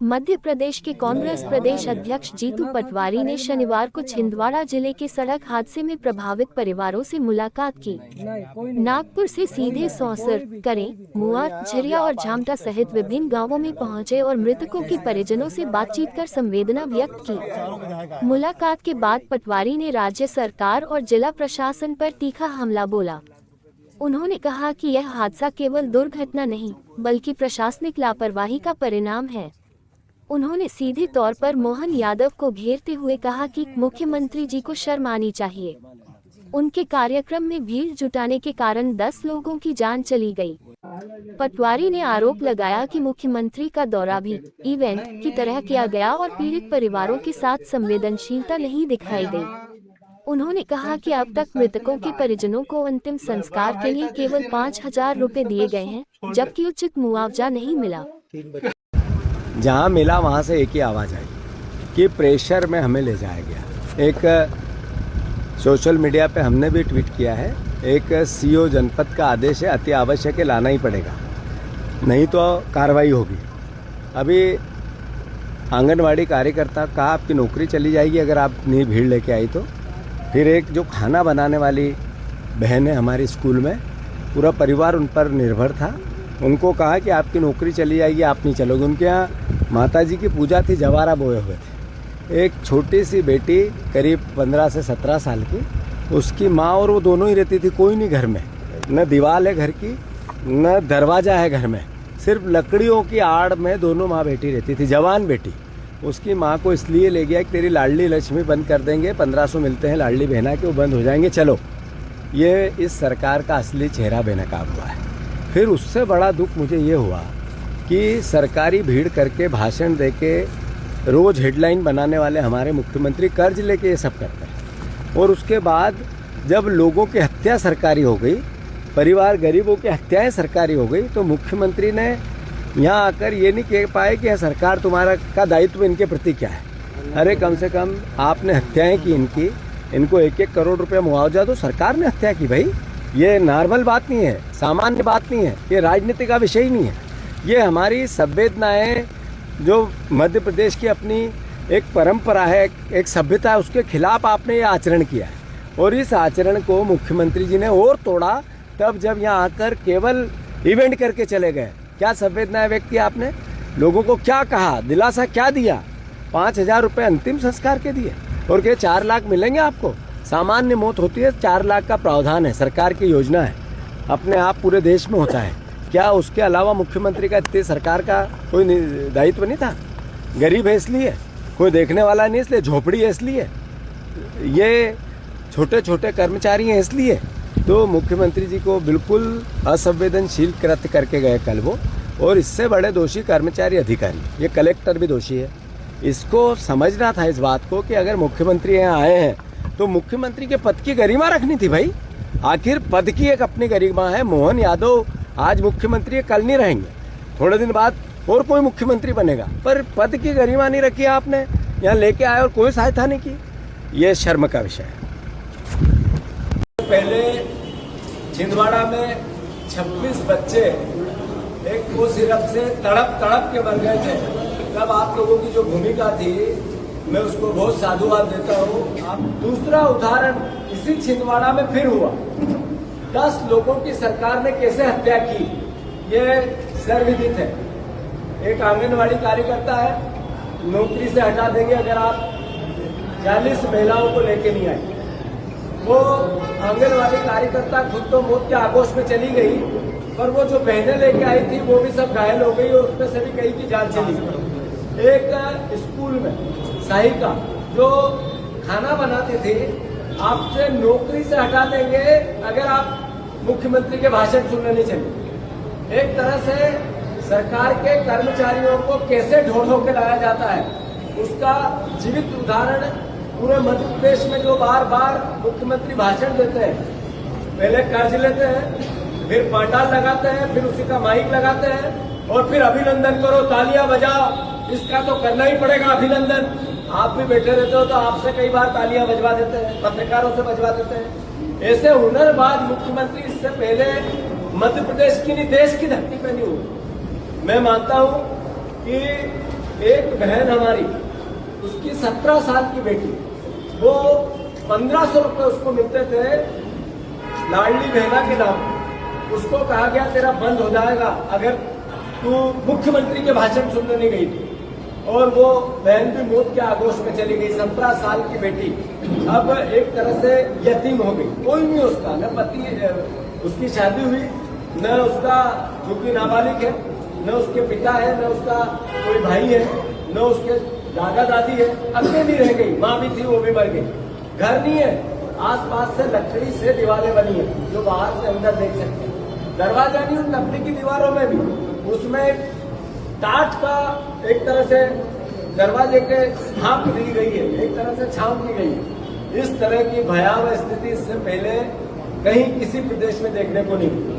मध्य प्रदेश के कांग्रेस प्रदेश अध्यक्ष जीतू पटवारी ने शनिवार को छिंदवाड़ा जिले के सड़क हादसे में प्रभावित परिवारों से मुलाकात की। नागपुर से सीधे सौंसर, करें, मुआ, झरिया और झामटा सहित विभिन्न गांवों में पहुंचे और मृतकों के परिजनों से बातचीत कर संवेदना व्यक्त की। मुलाकात के बाद पटवारी ने राज्य सरकार और जिला प्रशासन पर तीखा हमला बोला। उन्होंने कहा कि यह हादसा केवल दुर्घटना नहीं, बल्कि प्रशासनिक लापरवाही का परिणाम है। उन्होंने सीधे तौर पर मोहन यादव को घेरते हुए कहा कि मुख्यमंत्री जी को शर्म आनी चाहिए। उनके कार्यक्रम में भीड़ जुटाने के कारण 10 लोगों की जान चली गई। पटवारी ने आरोप लगाया कि मुख्यमंत्री का दौरा भी इवेंट की तरह किया गया और पीड़ित परिवारों के साथ संवेदनशीलता नहीं दिखाई गई। उन्होंने कहा कि अब तक मृतकों के परिजनों को अंतिम संस्कार के लिए केवल 5,000 रुपए दिए गए हैं, जबकि उचित मुआवजा नहीं मिला। जहाँ मिला वहाँ से एक ही आवाज़ आई कि प्रेशर में हमें ले जाया गया। एक सोशल मीडिया पे हमने भी ट्वीट किया है, एक सीओ जनपद का आदेश है, अति आवश्यक है, लाना ही पड़ेगा, नहीं तो कार्रवाई होगी। अभी आंगनवाड़ी कार्यकर्ता का आपकी नौकरी चली जाएगी अगर आप नहीं भीड़ लेके आई तो। फिर एक जो खाना बनाने वाली बहन है हमारी स्कूल में, पूरा परिवार उन पर निर्भर था, उनको कहा कि आपकी नौकरी चली जाएगी, आप नहीं चलोगे। उनके यहाँ माताजी की पूजा थी, जवारा बोए हुए थे। एक छोटी सी बेटी करीब 15 से 17 साल की, उसकी माँ और वो दोनों ही रहती थी, कोई नहीं घर में, न दीवार है घर की न दरवाज़ा है घर में, सिर्फ लकड़ियों की आड़ में दोनों माँ बेटी रहती थी। जवान बेटी, उसकी माँ को इसलिए ले गया कि तेरी लाडली लक्ष्मी बंद कर देंगे, 1500 मिलते हैं लाडली बहना के, वो बंद हो जाएंगे, चलो। ये इस सरकार का असली चेहरा बेनकाब हुआ है। फिर उससे बड़ा दुख मुझे ये हुआ कि सरकारी भीड़ करके भाषण देके रोज़ हेडलाइन बनाने वाले हमारे मुख्यमंत्री कर्ज लेके ये सब करते हैं। और उसके बाद जब लोगों की हत्या सरकारी हो गई, परिवार गरीबों की हत्याएं सरकारी हो गई, तो मुख्यमंत्री ने यहाँ आकर ये नहीं कह पाए कि सरकार तुम्हारा का दायित्व इनके प्रति क्या है। अरे कम से कम आपने हत्याएं की इनकी, इनको 1-1 करोड़ रुपये मुआवजा दो। सरकार ने हत्या की भाई, ये नॉर्मल बात नहीं है, सामान्य बात नहीं है, ये राजनीति का विषय ही नहीं है। ये हमारी संवेदनाएं जो मध्य प्रदेश की अपनी एक परंपरा है, एक सभ्यता है, उसके खिलाफ आपने ये आचरण किया है। और इस आचरण को मुख्यमंत्री जी ने और तोड़ा तब जब यहाँ आकर केवल इवेंट करके चले गए। क्या संवेदनाएं व्यक्त की आपने, लोगों को क्या कहा, दिलासा क्या दिया? 5,000 रुपये अंतिम संस्कार के दिए और क्या 4 लाख मिलेंगे आपको? सामान्य मौत होती है, 4 लाख का प्रावधान है, सरकार की योजना है, अपने आप पूरे देश में होता है। क्या उसके अलावा मुख्यमंत्री का इतनी सरकार का कोई दायित्व नहीं था? गरीब है इसलिए, कोई देखने वाला नहीं इसलिए, झोपड़ी है इसलिए, ये छोटे छोटे कर्मचारी हैं इसलिए। तो मुख्यमंत्री जी को बिल्कुल असंवेदनशील कृत्य करके गए कल वो, और इससे बड़े दोषी कर्मचारी अधिकारी, ये कलेक्टर भी दोषी है। इसको समझना था इस बात को कि अगर मुख्यमंत्री यहाँ आए हैं तो मुख्यमंत्री के पद की गरिमा रखनी थी भाई। आखिर पद की एक अपनी गरिमा है। मोहन यादव आज मुख्यमंत्री कल नहीं रहेंगे, थोड़े दिन बाद और कोई मुख्यमंत्री बनेगा, पर पद की गरिमा नहीं रखी आपने, यहाँ लेके आए और कोई सहायता नहीं की। ये शर्म का विषय है। पहले छिंदवाड़ा में 26 बच्चे एक को सिरप से तड़प तड़प के मर गए थे। तब आप लोगों की जो भूमिका थी, मैं उसको बहुत साधुवाद देता हूँ। आप दूसरा उदाहरण इसी छिंदवाड़ा में फिर हुआ, 10 लोगों की सरकार ने कैसे हत्या की, ये सर्वविदित है। एक आंगनवाड़ी कार्यकर्ता है, नौकरी से हटा देंगे अगर आप 40 महिलाओं को लेके नहीं आए। वो आंगनवाड़ी कार्यकर्ता खुद तो मौत के आगोश में चली गई, पर वो जो बहनें लेके आई थी वो भी सब घायल हो गई और उसमें से भी कई की जान चली गई। एक स्कूल में सहायिका जो खाना बनाती थी, आपसे नौकरी से हटा देंगे अगर आप मुख्यमंत्री के भाषण सुनने नहीं चले। एक तरह से सरकार के कर्मचारियों को कैसे ढो के लाया जाता है, उसका जीवित उदाहरण पूरे मध्य प्रदेश में जो बार बार मुख्यमंत्री भाषण देते हैं, पहले कर्ज लेते हैं, फिर पंडाल लगाते हैं, फिर उसी का माइक लगाते हैं और फिर अभिनंदन करो, तालियां बजाओ। इसका तो करना ही पड़ेगा अभिनंदन। आप भी बैठे रहते हो तो आपसे कई बार तालियां बजवा देते हैं, पत्रकारों से बजवा देते हैं। ऐसे हुनरबाज मुख्यमंत्री इससे पहले मध्य प्रदेश की नहीं देश की धरती पे नहीं हुए। मैं मानता हूं कि एक बहन हमारी, उसकी 17 साल की बेटी, वो 1500 रुपए उसको मिलते थे लाडली बहना के नाम। उसको कहा गया तेरा बंद हो जाएगा अगर तू मुख्यमंत्री के भाषण सुनने नहीं गई थी, और वो बहन भी मौत के आगोश में चली गई। 17 साल की बेटी अब एक तरह से यतीम हो गई, कोई नहीं उसका, न पति, उसकी शादी हुई, न उसका जो कि नाबालिग है, न उसके पिता है, न उसका कोई भाई है, न उसके दादा दादी है, अकेली रह गई। माँ भी थी, वो भी मर गई। घर नहीं है, आसपास से लकड़ी से दीवारें बनी है जो बाहर से अंदर देख सकते हैं। दरवाजा नहीं उन लकड़ी की दीवारों में भी, उसमें टाट का एक तरह से दरवाजे के झांक दी गई है, एक तरह से छांव की गई है। इस तरह की भयावह स्थिति इससे पहले कहीं किसी प्रदेश में देखने को नहीं मिली।